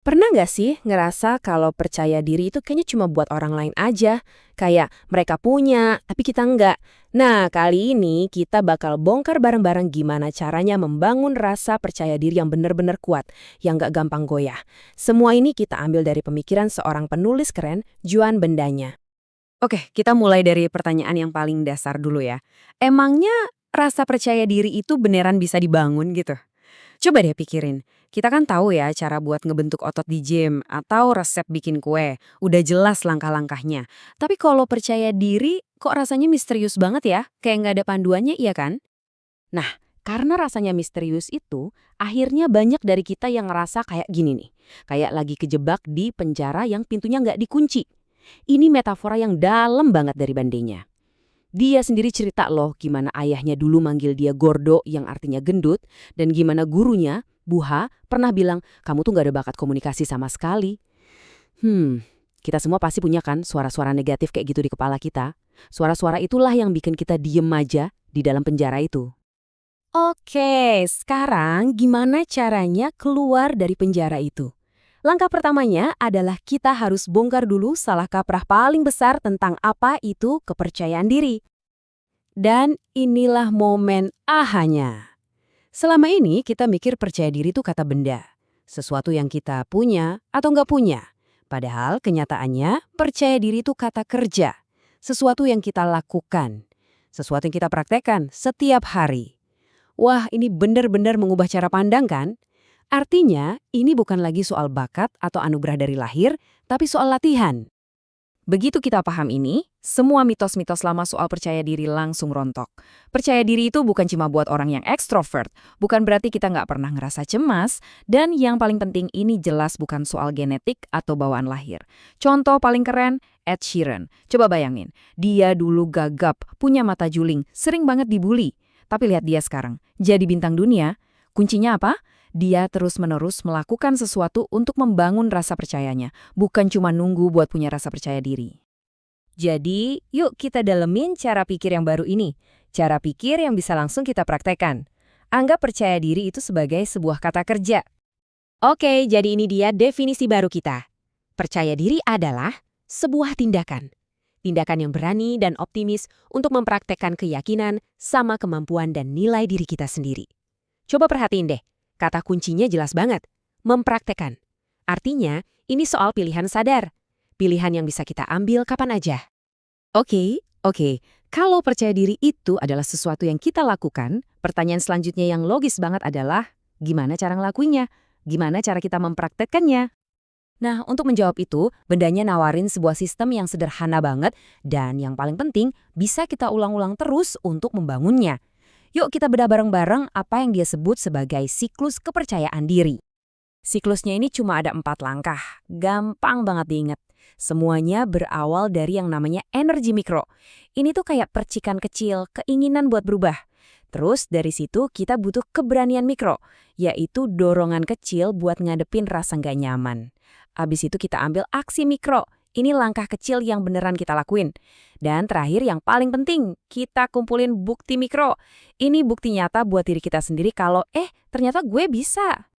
Pernah nggak sih ngerasa kalau percaya diri itu kayaknya cuma buat orang lain aja? Kayak mereka punya, tapi kita nggak. Nah, kali ini kita bakal bongkar bareng-bareng gimana caranya membangun rasa percaya diri yang benar-benar kuat, yang nggak gampang goyah. Semua ini kita ambil dari pemikiran seorang penulis keren, Juan Bendanya. Oke, kita mulai dari pertanyaan yang paling dasar dulu ya. Emangnya rasa percaya diri itu beneran bisa dibangun gitu? Coba deh pikirin. Kita kan tahu ya cara buat ngebentuk otot di gym atau resep bikin kue. Udah jelas langkah-langkahnya. Tapi kalau percaya diri, kok rasanya misterius banget ya? Kayak nggak ada panduannya, iya kan? Nah, karena rasanya misterius itu, akhirnya banyak dari kita yang ngerasa kayak gini nih. Kayak lagi kejebak di penjara yang pintunya nggak dikunci. Ini metafora yang dalam banget dari Bandenya. Dia sendiri cerita loh gimana ayahnya dulu manggil dia Gordo yang artinya gendut, dan gimana gurunya, Buha, pernah bilang, kamu tuh gak ada bakat komunikasi sama sekali. Kita semua pasti punya kan suara-suara negatif kayak gitu di kepala kita. Suara-suara itulah yang bikin kita diem aja di dalam penjara itu. Oke, sekarang gimana caranya keluar dari penjara itu? Langkah pertamanya adalah kita harus bongkar dulu salah kaprah paling besar tentang apa itu kepercayaan diri. Dan inilah momen ahanya. Selama ini kita mikir percaya diri itu kata benda. Sesuatu yang kita punya atau nggak punya. Padahal kenyataannya percaya diri itu kata kerja. Sesuatu yang kita lakukan. Sesuatu yang kita praktekkan setiap hari. Wah, ini benar-benar mengubah cara pandang kan? Artinya, ini bukan lagi soal bakat atau anugerah dari lahir, tapi soal latihan. Begitu kita paham ini, semua mitos-mitos lama soal percaya diri langsung rontok. Percaya diri itu bukan cuma buat orang yang ekstrovert, bukan berarti kita nggak pernah ngerasa cemas, dan yang paling penting ini jelas bukan soal genetik atau bawaan lahir. Contoh paling keren, Ed Sheeran. Coba bayangin, dia dulu gagap, punya mata juling, sering banget dibully. Tapi lihat dia sekarang, jadi bintang dunia. Kuncinya apa? Dia terus-menerus melakukan sesuatu untuk membangun rasa percayanya, bukan cuma nunggu buat punya rasa percaya diri. Jadi, yuk kita dalemin cara pikir yang baru ini. Cara pikir yang bisa langsung kita praktekkan. Anggap percaya diri itu sebagai sebuah kata kerja. Oke, jadi ini dia definisi baru kita. Percaya diri adalah sebuah tindakan. Tindakan yang berani dan optimis untuk mempraktekkan keyakinan sama kemampuan dan nilai diri kita sendiri. Coba perhatiin deh, kata kuncinya jelas banget. Mempraktekkan. Artinya, ini soal pilihan sadar. Pilihan yang bisa kita ambil kapan aja. Oke. Kalau percaya diri itu adalah sesuatu yang kita lakukan, pertanyaan selanjutnya yang logis banget adalah, gimana cara ngelakuinnya? Gimana cara kita mempraktekkannya? Nah, untuk menjawab itu, Bendanya nawarin sebuah sistem yang sederhana banget dan yang paling penting, bisa kita ulang-ulang terus untuk membangunnya. Yuk kita bedah bareng-bareng apa yang dia sebut sebagai siklus kepercayaan diri. Siklusnya ini cuma ada 4 langkah, gampang banget diingat. Semuanya berawal dari yang namanya energi mikro. Ini tuh kayak percikan kecil, keinginan buat berubah. Terus dari situ kita butuh keberanian mikro, yaitu dorongan kecil buat ngadepin rasa nggak nyaman. Abis itu kita ambil aksi mikro, ini langkah kecil yang beneran kita lakuin. Dan terakhir yang paling penting, kita kumpulin bukti mikro. Ini bukti nyata buat diri kita sendiri kalau ternyata gue bisa.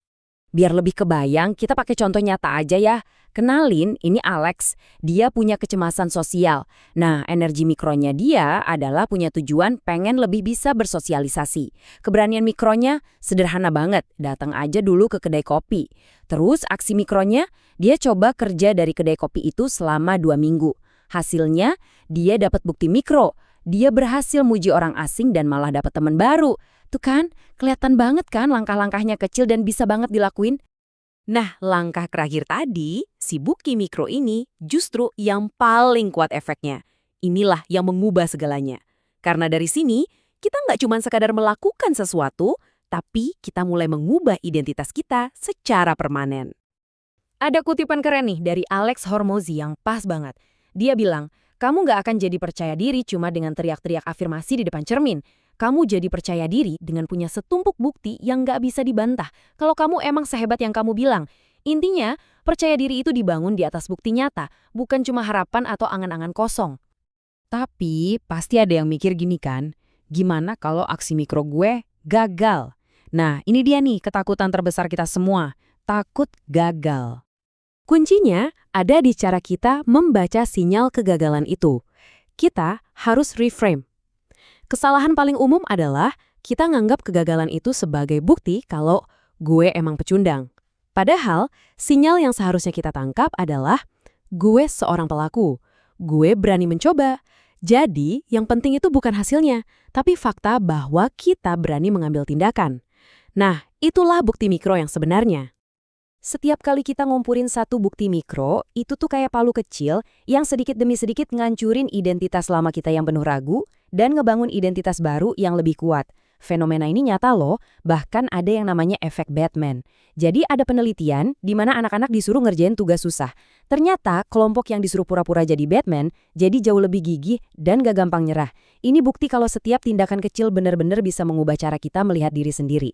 Biar lebih kebayang, kita pakai contoh nyata aja ya. Kenalin, ini Alex. Dia punya kecemasan sosial. Nah, energi mikronya dia adalah punya tujuan pengen lebih bisa bersosialisasi. Keberanian mikronya sederhana banget. Datang aja dulu ke kedai kopi. Terus aksi mikronya, dia coba kerja dari kedai kopi itu selama 2 minggu. Hasilnya, dia dapat bukti mikro. Dia berhasil muji orang asing dan malah dapat teman baru. Tuh kan, kelihatan banget kan langkah-langkahnya kecil dan bisa banget dilakuin. Nah, langkah terakhir tadi, si bukti mikro ini justru yang paling kuat efeknya. Inilah yang mengubah segalanya. Karena dari sini, kita nggak cuma sekadar melakukan sesuatu, tapi kita mulai mengubah identitas kita secara permanen. Ada kutipan keren nih dari Alex Hormozi yang pas banget. Dia bilang, kamu nggak akan jadi percaya diri cuma dengan teriak-teriak afirmasi di depan cermin. Kamu jadi percaya diri dengan punya setumpuk bukti yang nggak bisa dibantah. Kalau kamu emang sehebat yang kamu bilang. Intinya, percaya diri itu dibangun di atas bukti nyata, bukan cuma harapan atau angan-angan kosong. Tapi, pasti ada yang mikir gini kan, gimana kalau aksi mikro gue gagal? Nah, ini dia nih ketakutan terbesar kita semua, takut gagal. Kuncinya ada di cara kita membaca sinyal kegagalan itu. Kita harus reframe. Kesalahan paling umum adalah kita nganggap kegagalan itu sebagai bukti kalau gue emang pecundang. Padahal, sinyal yang seharusnya kita tangkap adalah gue seorang pelaku. Gue berani mencoba. Jadi, yang penting itu bukan hasilnya, tapi fakta bahwa kita berani mengambil tindakan. Nah, itulah bukti mikro yang sebenarnya. Setiap kali kita ngumpurin satu bukti mikro, itu tuh kayak palu kecil yang sedikit demi sedikit ngancurin identitas lama kita yang penuh ragu dan ngebangun identitas baru yang lebih kuat. Fenomena ini nyata loh, bahkan ada yang namanya efek Batman. Jadi ada penelitian di mana anak-anak disuruh ngerjain tugas susah. Ternyata kelompok yang disuruh pura-pura jadi Batman jadi jauh lebih gigih dan gak gampang nyerah. Ini bukti kalau setiap tindakan kecil benar-benar bisa mengubah cara kita melihat diri sendiri.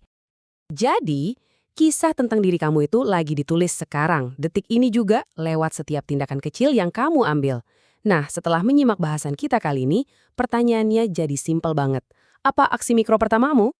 Jadi, kisah tentang diri kamu itu lagi ditulis sekarang, detik ini juga lewat setiap tindakan kecil yang kamu ambil. Nah, setelah menyimak bahasan kita kali ini, pertanyaannya jadi simpel banget. Apa aksi mikro pertamamu?